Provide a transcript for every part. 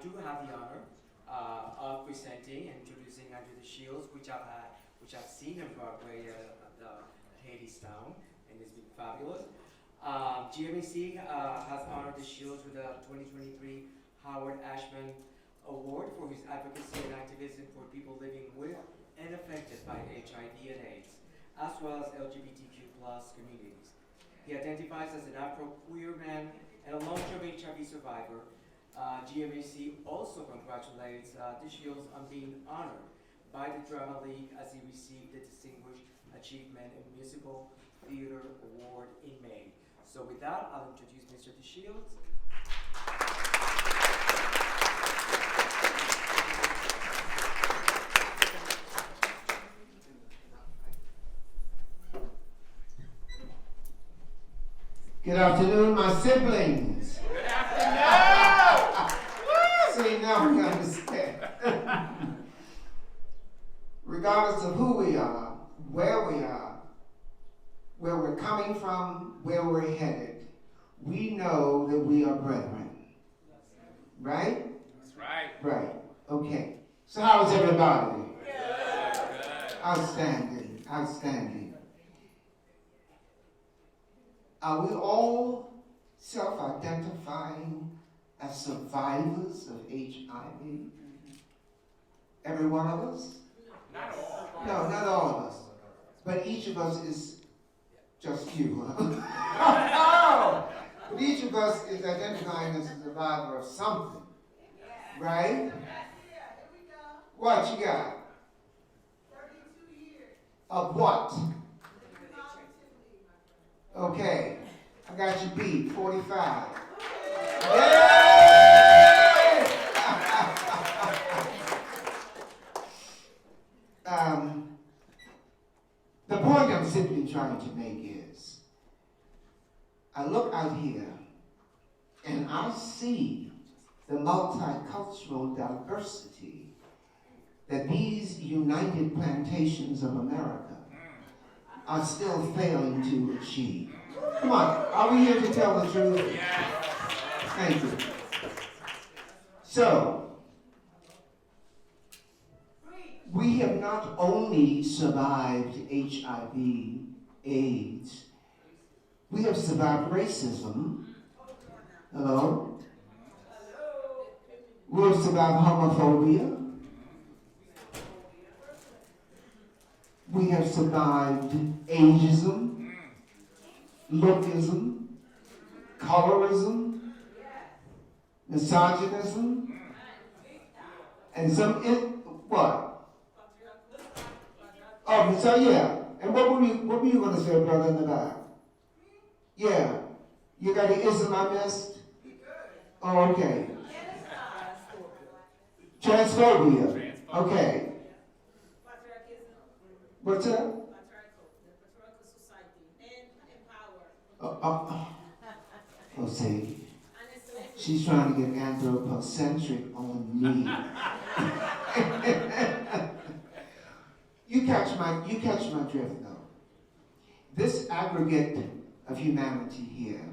do have the honor of presenting and introducing Under the Shields, which I've seen in Broadway at the Hadestown, and it's been fabulous. GMHC has honored the Shields with the 2023 Howard Ashman Award for his advocacy and activism for people living with and affected by HIV and AIDS, as well as LGBTQ plus communities. He identifies as an Afro-queer man and a long-term HIV survivor. GMHC also congratulates the Shields on being honored by the Drama League as he received the Distinguished Achievement in Musical Theater Award in May. So with that, I'll introduce Mr. DeShields. Good afternoon, my siblings. Good afternoon! See, now we understand. Regardless of who we are, where we're coming from, where we're headed, we know that we are brethren. Right? That's right. Right. Okay. So how is everybody? Good. Outstanding. Outstanding. Are we all self-identifying as survivors of HIV? Every one of us? Not all. No, not all of us. But each of us is just you. But each of us is identifying as a survivor of something. Right? What you got? 32 years. Of what? Okay, I got you beat, 45. Yay! The point I'm simply trying to make is, I look out here and I see the multicultural diversity that these united plantations of America are still failing to achieve. Come on, are we here to tell the truth? Yes. Thank you. So, we have not only survived HIV, AIDS, we have survived racism. Hello? We have survived homophobia. We have survived ageism, lookism, colorism, misogynism, and some, what? Oh, so yeah. And what were you going to say, brother, in the back? Yeah. You got the ism I missed? Oh, okay. Transphobia. Okay. What's that? Patriarchal society and empower. Oh, see. She's trying to get anthropocentric on me. You catch my drift though. This aggregate of humanity here,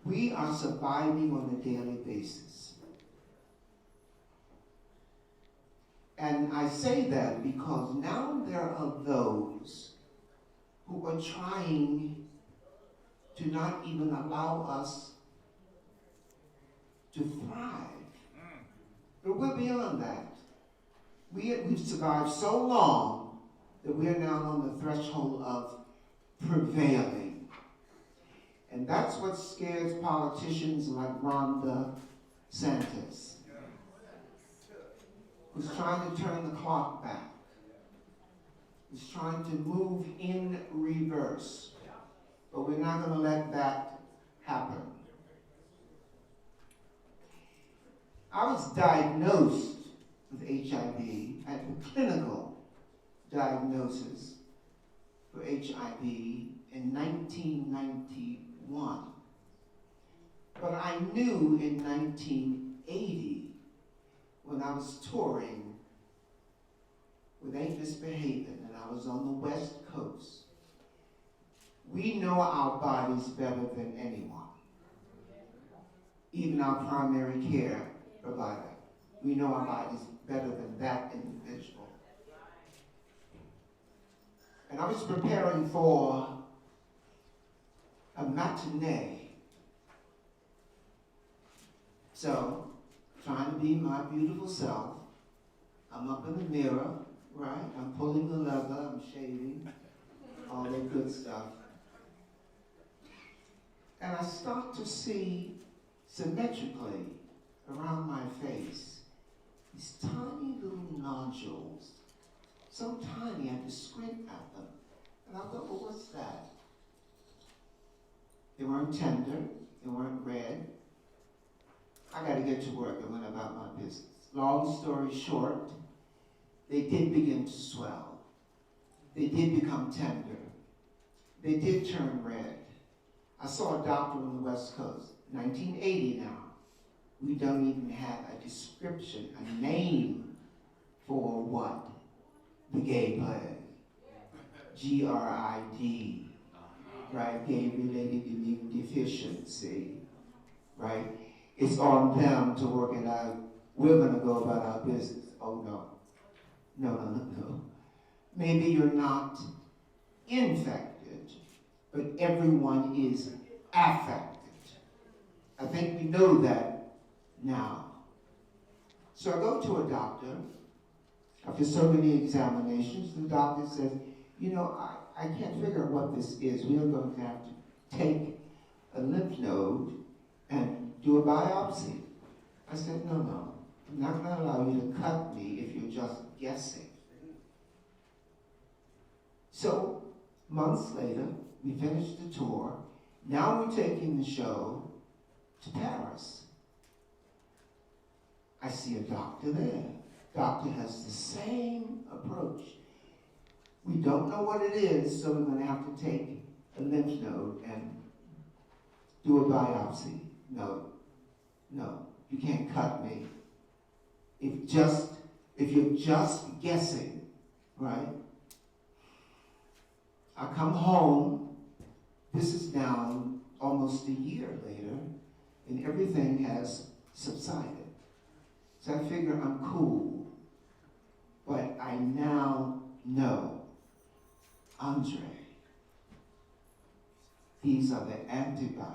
we are surviving on a daily basis. And I say that because now there are those who are trying to not even allow us to thrive. But we're beyond that. We've survived so long that we're now on the threshold of prevailing. And that's what scares politicians like Ron DeSantis, who's trying to turn the clock back, who's trying to move in reverse. But we're not going to let that happen. I was diagnosed with HIV, I had a clinical diagnosis for HIV in 1991. But I knew in 1980, when I was touring with Ain't Misbehaving, and I was on the West Coast, we know our bodies better than anyone, even our primary care provider. We know our body's better than that individual. And I was preparing for a matinee. So, trying to be my beautiful self. I'm up in the mirror, right? I'm pulling the leather, I'm shaving, all that good stuff. And I start to see symmetrically around my face these tiny little nodules, so tiny I had to squint at them. And I thought, well, what's that? They weren't tender, they weren't red. I got to get to work. I went about my business. Long story short, they did begin to swell. They did become tender. They did turn red. I saw a doctor on the West Coast, 1980 now. We don't even have a description, a name for what? The gay plague. GRID, right? Gay-related immune deficiency, right? It's on them to work it out. We're going to go about our business. Oh, no. No. Maybe you're not infected, but everyone is affected. I think we know that now. So I go to a doctor. After so many examinations, the doctor says, you know, I can't figure out what this is. We are going to have to take a lymph node and do a biopsy. I said, no. I'm not going to allow you to cut me if you're just guessing. So, months later, we finished the tour. Now we're taking the show to Paris. I see a doctor there. Doctor has the same approach. We don't know what it is, so we're going to have to take a lymph node and do a biopsy. No, you can't cut me. If you're just guessing, right? I come home. This is now almost a year later, and everything has subsided. So I figure I'm cool, but I now know, Andre, these are the antibodies,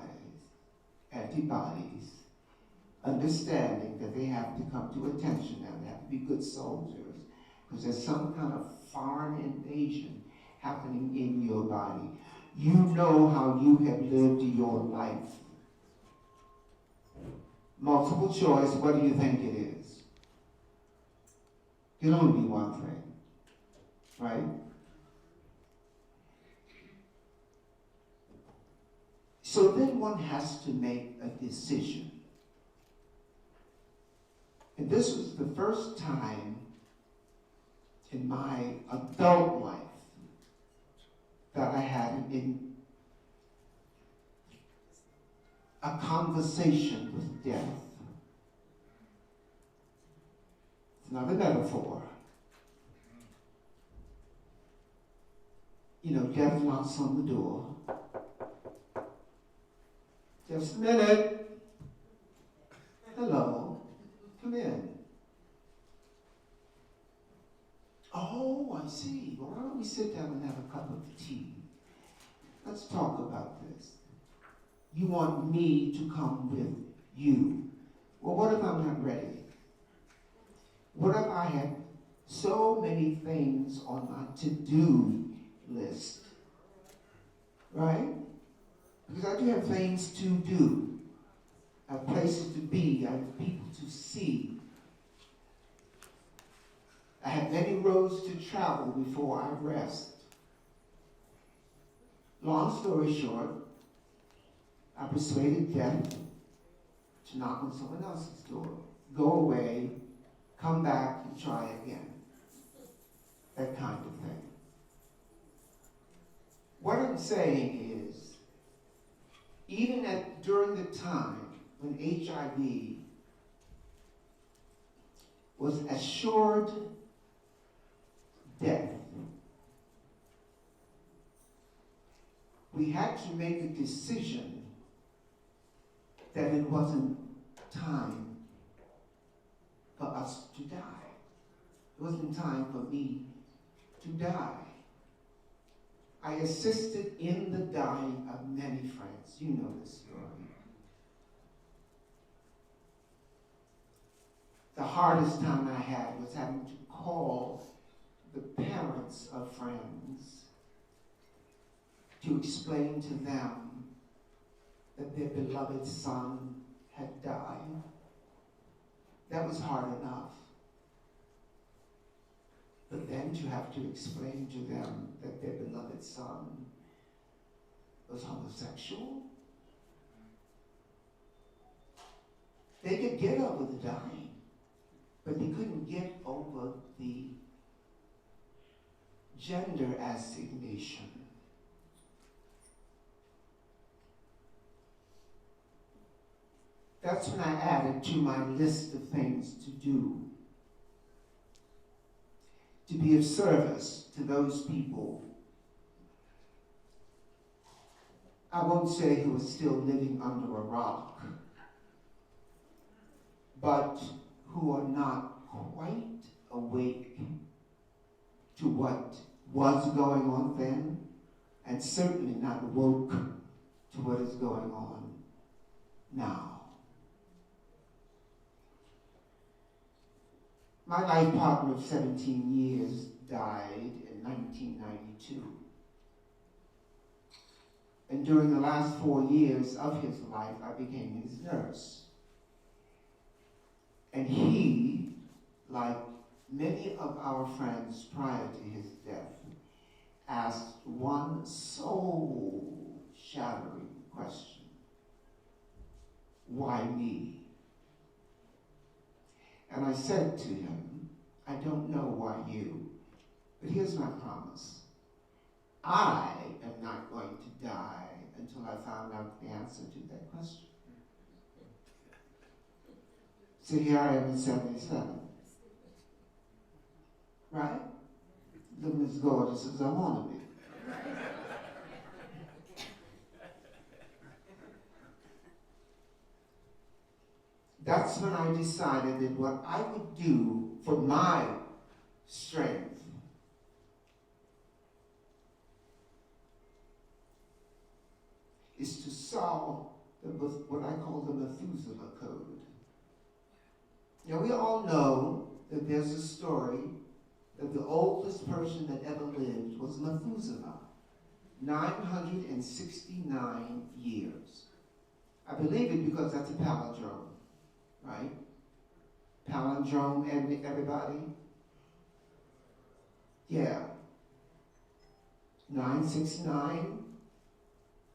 understanding that they have to come to attention now. They have to be good soldiers, because there's some kind of foreign invasion happening in your body. You know how you have lived your life. Multiple choice, what do you think it is? It can only be one thing, right? So then one has to make a decision. And this was the first time in my adult life that I had a conversation with death. It's not a metaphor. You know, death knocks on the door. Just a minute. Hello. Come in. Oh, I see. Well, why don't we sit down and have a cup of tea? Let's talk about this. You want me to come with you. Well, what if I'm not ready? What if I have so many things on my to-do list? Right? Because I do have things to do. I have places to be. I have people to see. I have many roads to travel before I rest. Long story short, I persuaded death to knock on someone else's door. Go away, come back, and try again. That kind of thing. What I'm saying is, even during the time when HIV was assured death, we had to make a decision that it wasn't time for us to die. It wasn't time for me to die. I assisted in the dying of many friends. You know this story. The hardest time I had was having to call the parents of friends to explain to them that their beloved son had died. That was hard enough. But then to have to explain to them that their beloved son was homosexual. They could get over the dying, but they couldn't get over the gender assignation. That's when I added to my list of things to do, to be of service to those people, I won't say who are still living under a rock, but who are not quite awake to what was going on then, and certainly not woke to what is going on now. My life partner of 17 years died in 1992. And during the last 4 years of his life, I became his nurse. And he, like many of our friends prior to his death, asked one soul-shattering question: why me? And I said to him, I don't know why you, but here's my promise. I am not going to die until I found out the answer to that question. So here I am at 77. Right? Living as gorgeous as I want to be. That's when I decided that what I would do for my strength is to solve what I call the Methuselah Code. Now, we all know that there's a story that the oldest person that ever lived was Methuselah, 969 years. I believe it because that's a palindrome, right? Palindrome, everybody? Yeah. 969,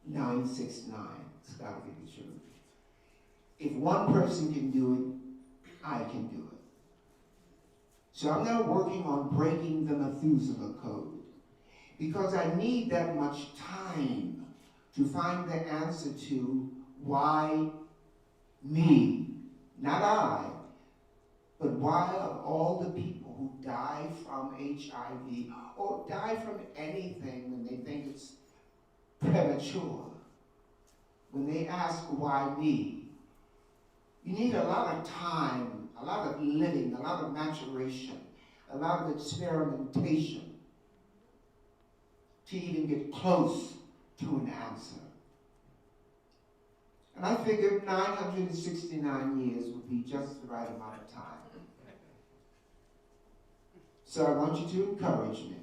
969. It's got to be the truth. If one person can do it, I can do it. So I'm now working on breaking the Methuselah Code because I need that much time to find the answer to why me, not I, but why of all the people who die from HIV or die from anything when they think it's premature, when they ask why me, you need a lot of time, a lot of living, a lot of maturation, a lot of experimentation to even get close to an answer. And I figured 969 years would be just the right amount of time. So I want you to encourage me.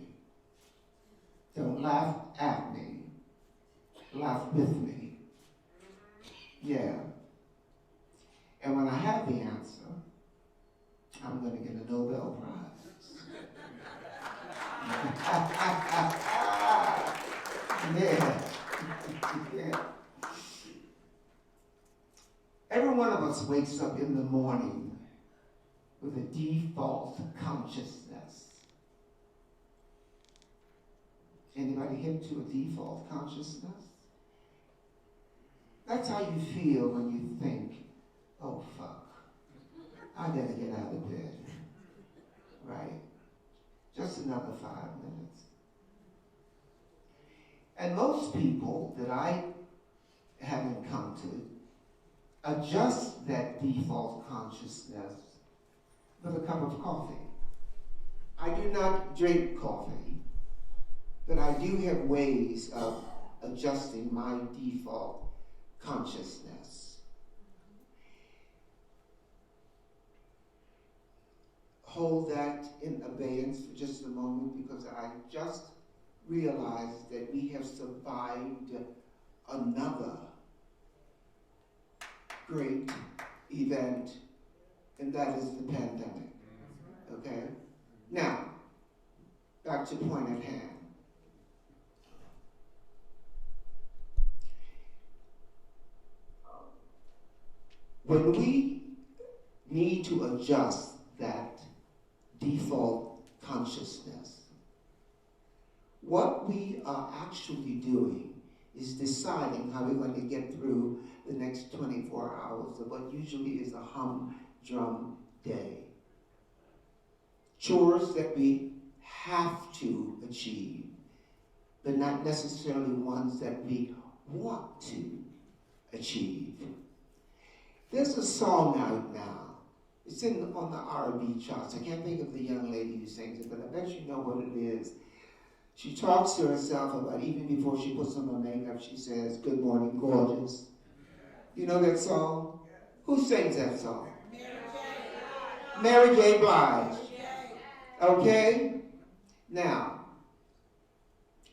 Don't laugh at me. Laugh with me. Yeah. And when I have the answer, I'm going to get a Nobel Prize. Yeah. Yeah. Every one of us wakes up in the morning with a default consciousness. Anybody hip to a default consciousness? That's how you feel when you think, oh fuck, I gotta get out of bed, right? Just another 5 minutes. And most people that I have encountered adjust that default consciousness with a cup of coffee. I do not drink coffee, but I do have ways of adjusting my default consciousness. Hold that in abeyance for just a moment, because I just realized that we have survived another great event, and that is the pandemic. Okay? Now, back to the point at hand. When we need to adjust that default consciousness, what we are actually doing is deciding how we're going to get through the next 24 hours of what usually is a humdrum day. Chores that we have to achieve, but not necessarily ones that we want to achieve. There's a song out now. It's on the R&B charts. I can't think of the young lady who sings it, but I bet you know what it is. She talks to herself about, even before she puts on her makeup, she says, "Good morning, gorgeous." You know that song? Who sings that song? Mary J. Blige. Okay? Now,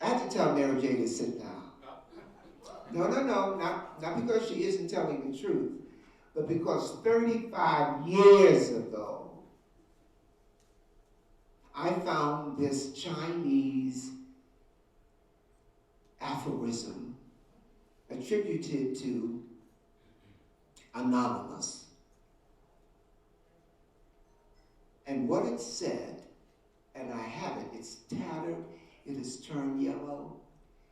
I have to tell Mary J. to sit down. No, not because she isn't telling the truth, but because 35 years ago, I found this Chinese aphorism attributed to Anonymous. And what it said, and I have it, it's tattered, it has turned yellow,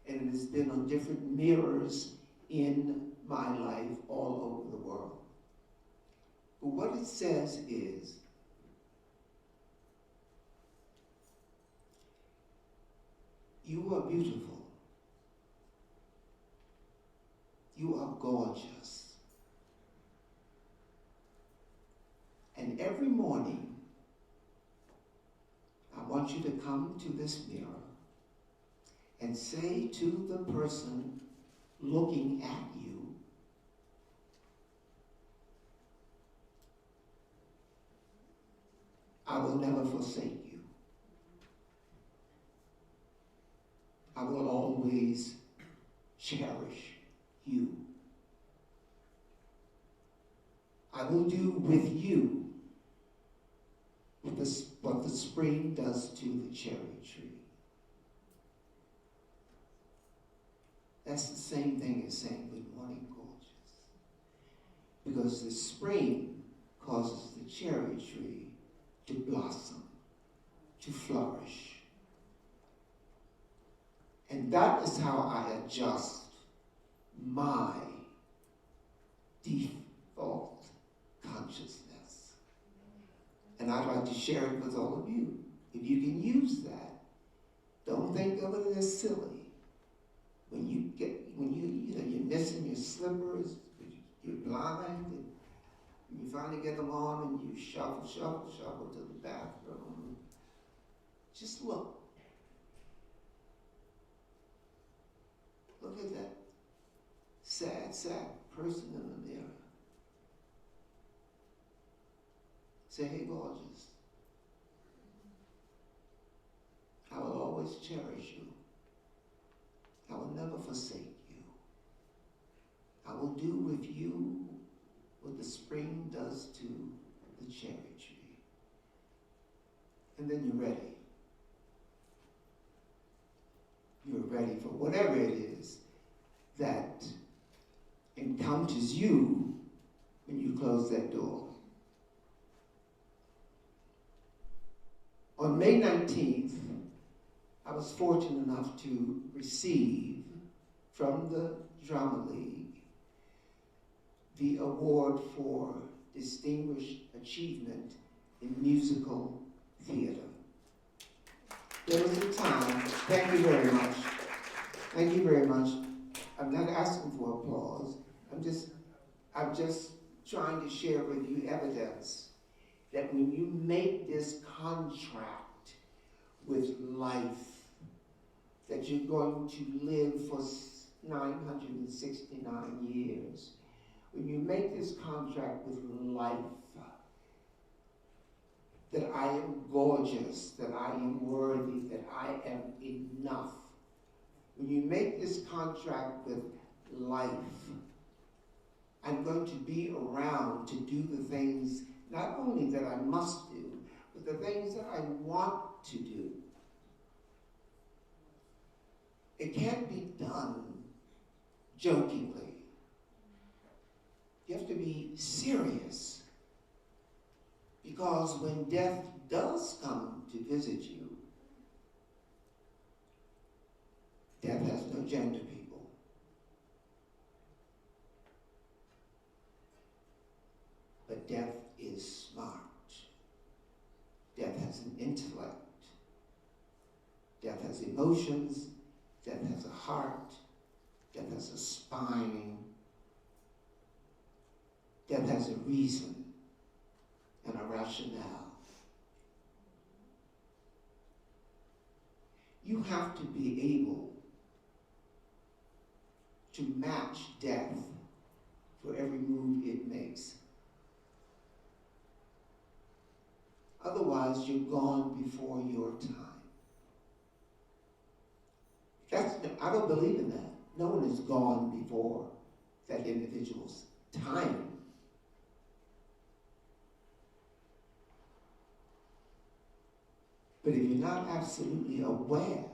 and it has been on different mirrors in my life all over the world. But what it says is, you are beautiful. You are gorgeous. And every morning, I want you to come to this mirror and say to the person looking at you, "I will never forsake you. I will always cherish you. I will do with you what the spring does to the cherry tree." That's the same thing as saying "Good morning, gorgeous." Because the spring causes the cherry tree to blossom, to flourish. And that is how I adjust my default consciousness. And I'd like to share it with all of you. If you can use that, don't think of it as silly. When you're missing your slippers, you're blind, and you finally get them on, and you shuffle to the bathroom. Just look. Look at that sad person in the mirror. Say, "Hey, gorgeous, I will always cherish you. I will never forsake you. I will do with you what the spring does to the cherry tree." And then you're ready. You're ready for whatever it is that encounters you when you close that door. On May 19th, I was fortunate enough to receive from the Drama League the award for Distinguished Achievement in Musical Theater. There was a time, thank you very much. I'm not asking for applause. I'm just trying to share with you evidence that when you make this contract with life, that you're going to live for 969 years, when you make this contract with life, that I am gorgeous, that I am worthy, that I am enough, when you make this contract with life, I'm going to be around to do the things not only that I must do, but the things that I want to do. It can't be done jokingly. You have to be serious. Because when death does come to visit you, death has no gender, people. But death is smart. Death has an intellect. Death has emotions. Death has a heart. Death has a spine. Death has a reason and a rationale. You have to be able to match death for every move it makes. Otherwise, you're gone before your time. I don't believe in that. No one is gone before that individual's time. But if you're not absolutely aware,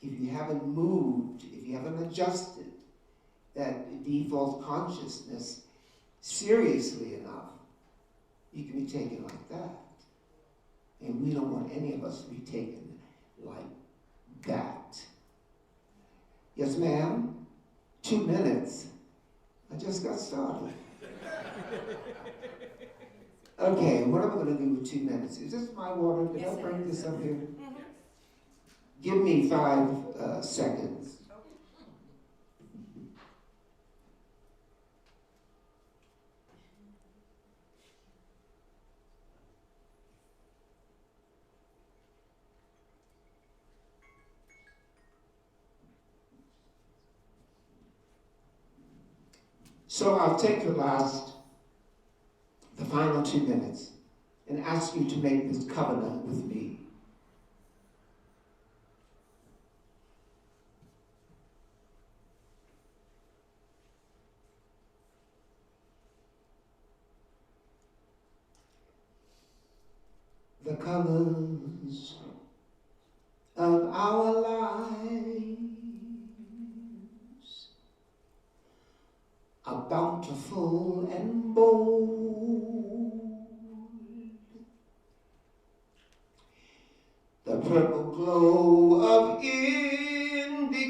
if you haven't moved, if you haven't adjusted that default consciousness seriously enough, you can be taken like that. And we don't want any of us to be taken like that. Yes, ma'am? 2 minutes. I just got started. Okay, what am I going to do with 2 minutes? Is this my water? Did I bring this up here? Give me 5 seconds. So I'll take the final 2 minutes and ask you to make this covenant with me. The colors of our lives are bountiful and bold. The purple glow of indigo,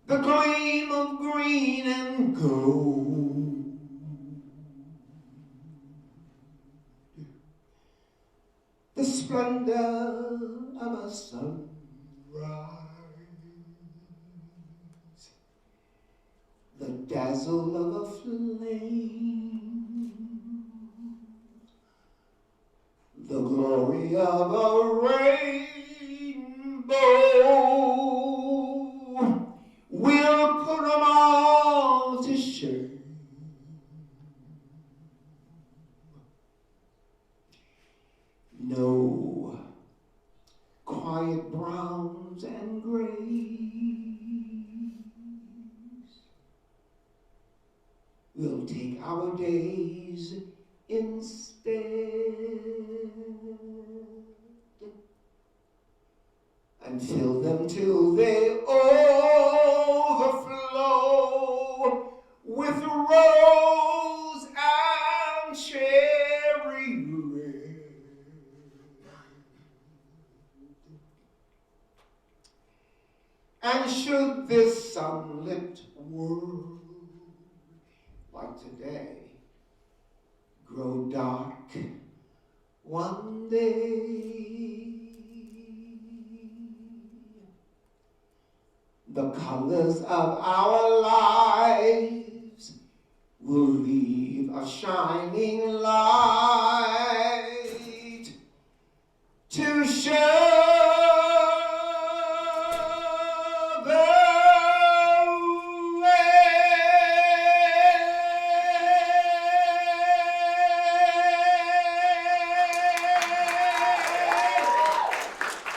the gleam of green and gold, the splendor of a sunrise, the dazzle of a flame, the glory of a rainbow. We'll put them all to shame. No quiet browns and grays. We'll take our days instead and fill them till they overflow with rose and cherry red. And should this sunlit world, like today, grow dark one day, the colors of our lives will leave a shining light to show the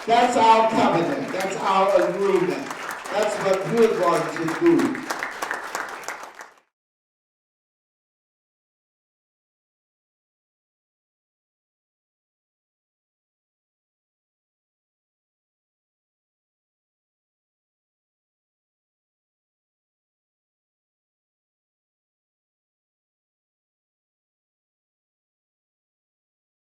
That's our covenant. That's our agreement. That's what we're going to do.